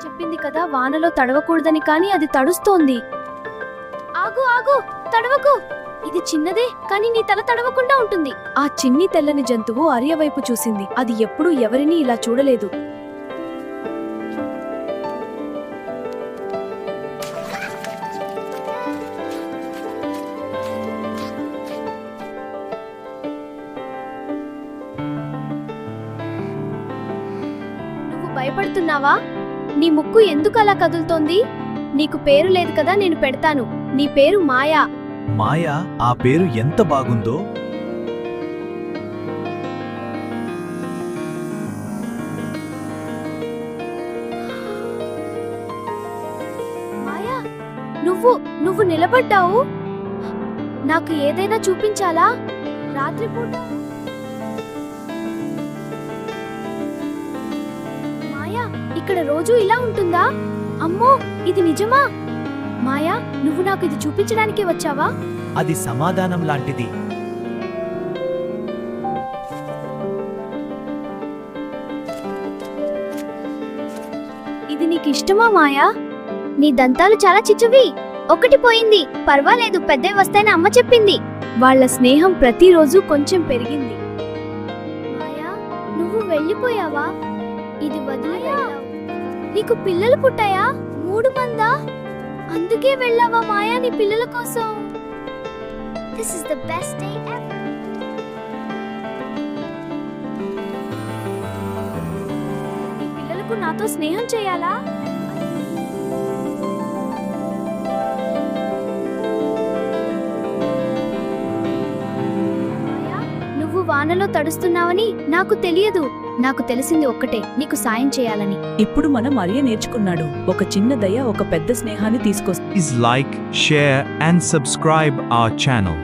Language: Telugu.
చెప్పింది కదా వానలో తడవకూడదని, కానీ అది తడుస్తోంది. ఆగు ఆగు, తడవకు. ఇది చిన్నదే, కానీ నీ తల తడవకుండా ఉంటుంది. ఆ చిన్ని తెల్లని జంతువు ఆర్య వైపు చూసింది. అది ఎప్పుడూ ఎవరినీ ఇలా చూడలేదు. నువ్వు భయపడుతున్నావా? నీ ముక్కు ఎందుకు అలా కదులుతోంది? నీకు పేరు లేదు కదా, నేను పెడతాను. నీ పేరు మాయా. మాయా, ఆ పేరు ఎంత బాగుందో. మాయా, నువ్వు నిలబడ్డావు. నాకు ఏదైనా చూపించాలా? రాత్రిపూట మాయా, ఇక్కడ రోజు ఇలా ఉంటుందా? అమ్మో, ఇది నిజమా? మాయా, నువ్వు నాకు ఇది చూపించడానికి వచ్చావా? అది సమాధానం లాంటిది. ఇది నీకు ఇష్టమా మాయా? నీ దంతాలు చాలా చిన్నవి. ఒకటి పోయింది, పర్వాలేదు, పెద్దవి వస్తాయని అమ్మ చెప్పింది. వాళ్ళ స్నేహం ప్రతిరోజు కొంచెం పెరిగింది. మాయా, నువ్వు వెళ్ళిపోయావా? ఇది వదిలి వెళ్ళావు. నీకు పిల్లలు పుట్టాయా? 3 మందా? అందుకే వెళ్ళావా మాయా నీ పిల్లల కోసం? This is the best day ever. నీ పిల్లలకు నాతో స్నేహం చేయాలా? మాయా, నువ్వు వానలో తడుస్తున్నావని నాకు తెలియదు. నాకు తెలిసింది ఒక్కటే, నీకు సాయం చేయాలని. ఇప్పుడు మనం ఆర్య నేర్చుకున్నాడు. ఒక చిన్న దయ ఒక పెద్ద స్నేహాన్ని తీసుకొస్తుంది. Please like, share and subscribe our channel.